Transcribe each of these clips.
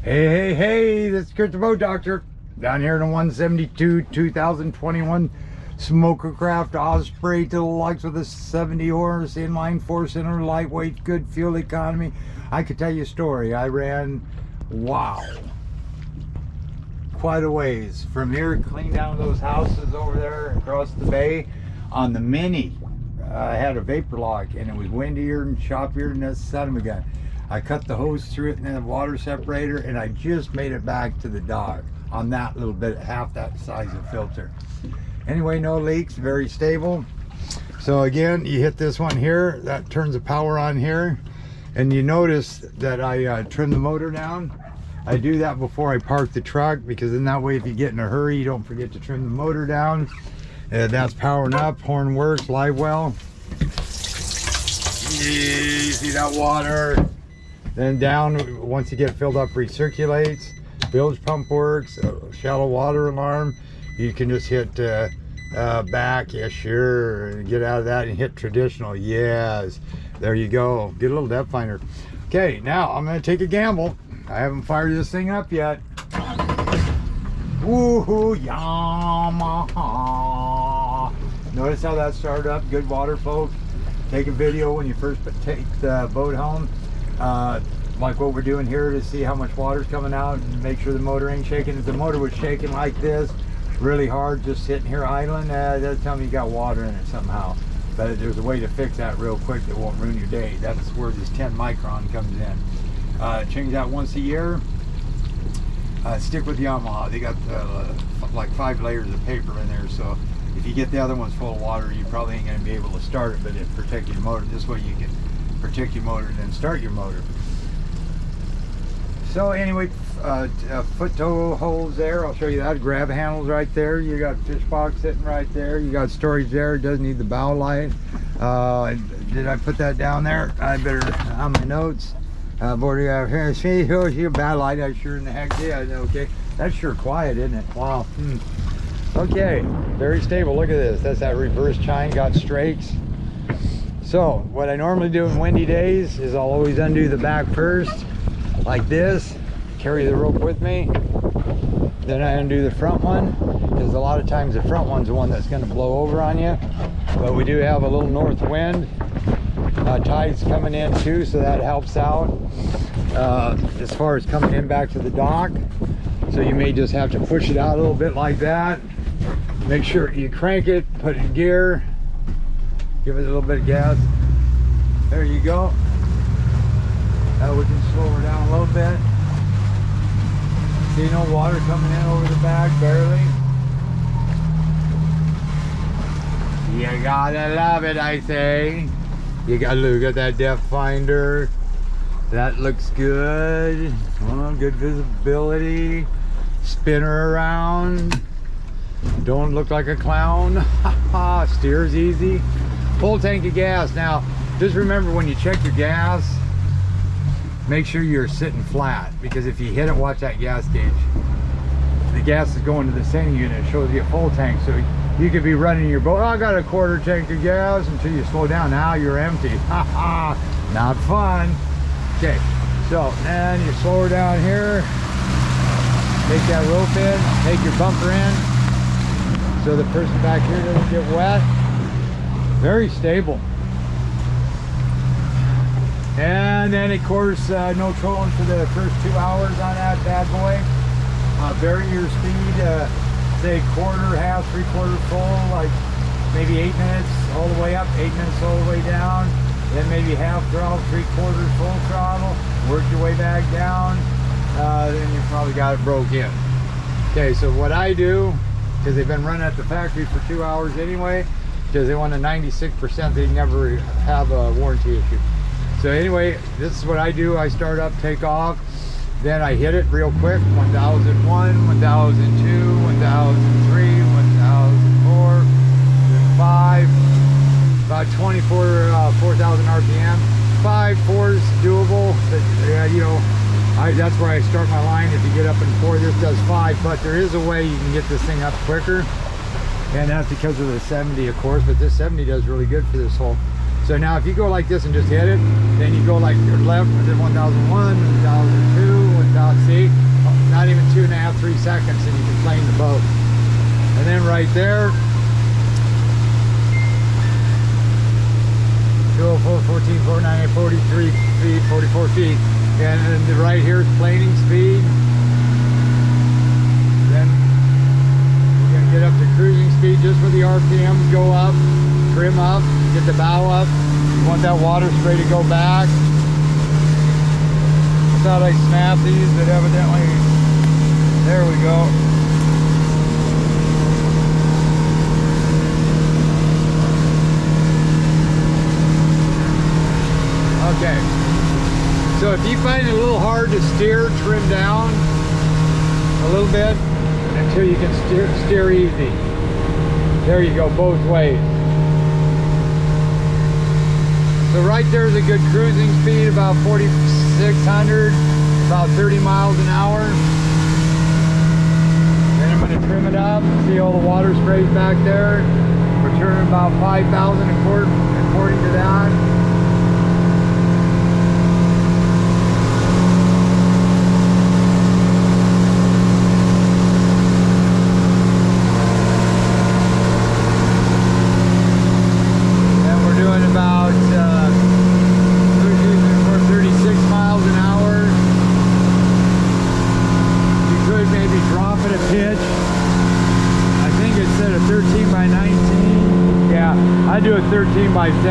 Hey, this is Chris the Boat Doctor down here in a 172 2021 smokercraft osprey to the likes with a 70 horse inline 4-cylinder lightweight, good fuel economy. I could tell you a story. I ran, wow, quite a ways from here, clean down those houses over there across the bay on the Mini. I had a vapor lock and it was windier and choppier than that son of a gun. I cut the hose through it and then the water separator, and I just made it back to the dock on that little bit, half that size of filter. Anyway, no leaks, very stable. So again, you hit this one here, that turns the power on here, and you notice that I trim the motor down. I do that before I park the truck, because in that way, if you get in a hurry, you don't forget to trim the motor down. That's powering up, horn works, live well. You see that water? Then down, once you get filled up, recirculates. Bilge pump works, shallow water alarm. You can just hit back, yeah, sure, get out of that and hit traditional, yes. There you go, get a little depth finder. Okay, now I'm gonna take a gamble. I haven't fired this thing up yet. Woohoo, Yamaha. Notice how that started up, good water flow. Take a video when you first take the boat home. Like what we're doing here, to see how much water's coming out and make sure the motor ain't shaking. If the motor was shaking like this really hard, just sitting here idling, that's telling me you got water in it somehow. But there's a way to fix that real quick that won't ruin your day. That's where this 10 micron comes in. Change that once a year. Stick with Yamaha. They got like 5 layers of paper in there, so if you get the other ones full of water, you probably ain't going to be able to start it, but it protects your motor. This way you can protect your motor and then start your motor. So anyway, foot toe holes there, I'll show you that. Grab handles right there. You got fish box sitting right there. You got storage there. It doesn't need the bow light. Did I put that down there? I better on my notes. Boarding out here. See, your bow light. I sure in the heck did. Okay, that's sure quiet, isn't it? Wow. Okay, very stable. Look at this. That's that reverse chine. Got strakes. So what I normally do in windy days is I'll always undo the back first, like this, carry the rope with me. Then I undo the front one, because a lot of times the front one's the one that's going to blow over on you. But we do have a little north wind. Tide's coming in too, so that helps out as far as coming in back to the dock. So you may just have to push it out a little bit like that. Make sure you crank it, put it in gear. Give it a little bit of gas. There you go. Now we can slow her down a little bit. See, no water coming in over the back, barely. You gotta love it, I say. You gotta look at that depth finder. That looks good. Oh, good visibility. Spin her around. Don't look like a clown. Steers easy. Full tank of gas. Now, just remember when you check your gas, make sure you're sitting flat, because if you hit it, watch that gas gauge. The gas is going to the sending unit. It shows you a full tank, so you could be running your boat. Oh, I got a quarter tank of gas, until you slow down. Now you're empty. Not fun. Okay, so then you slow her down here. Take that rope in, take your bumper in, so the person back here doesn't get wet. Very stable. And then of course, no trolling for the first 2 hours on that bad boy. Vary your speed, say quarter, half, 3/4 full, like maybe 8 minutes all the way up, 8 minutes all the way down. Then maybe half throttle, 3/4 full throttle. Work your way back down. Then you probably got it broke in. Okay, so what I do, because they've been running at the factory for 2 hours anyway, because they want a 96%, they never have a warranty issue. So anyway, this is what I do. I start up, take off, then I hit it real quick. 1001, 1002, 1003, 1004, 5, about 4,000 RPM. 5/4 is doable, but you know, that's where I start my line. If you get up in 4, this does 5, but there is a way you can get this thing up quicker. And that's because of the 70, of course, but this 70 does really good for this hole. So now if you go like this and just hit it, then you go like your left, and then 1001, 1002, 1000, see? right there. 204, 14, 498, 43 feet, 44 feet. And then right here is planing speed. Then we're going to get up to cruising speed just where the RPMs go up, trim up, get the bow up. You want that water spray to go back. I thought I snapped these, but evidently, there we go. Okay, so if you find it a little hard to steer, trim down a little bit until you can steer easy. There you go, both ways. So right there's a good cruising speed, about 4,600, about 30 miles an hour. Then I'm going to trim it up. See all the water sprays back there. We're turning about 5,000 according to that. I do a 13 by 17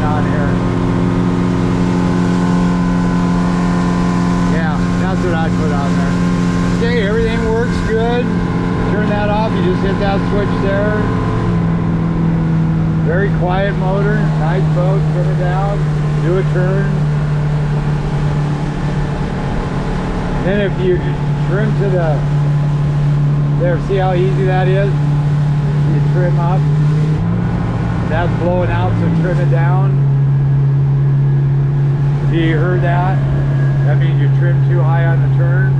on here. Yeah, that's what I'd put on there. Okay, everything works good. Turn that off, you just hit that switch there. Very quiet motor, nice boat, turn it down, do a turn. Then if you trim to the, there, see how easy that is? You trim up. That's blowing out, so trim it down. Have you heard that? That means you trimmed too high on the turn.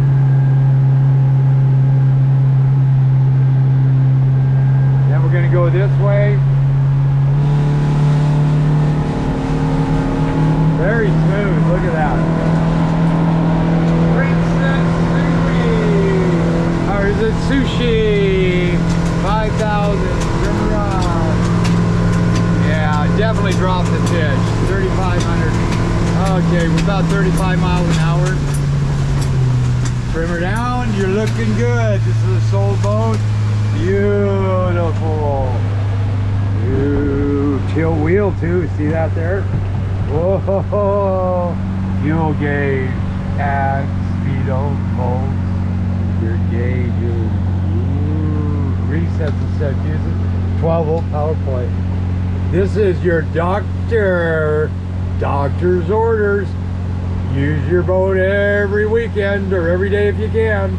Then we're going to go this way. Very smooth, look at that. Princess Sushi! Or is it Sushi? 5,000, trim around. Definitely dropped the pitch, 3,500. Okay, we're about 35 miles an hour. Trim her down, you're looking good. This is a sold boat. Beautiful. Ooh, tilt wheel too, see that there? Whoa, fuel gauge and speedo volts. Your gauges. Ooh, resets and set uses 12 volt power play. This is your doctor's orders. Use your boat every weekend or every day if you can.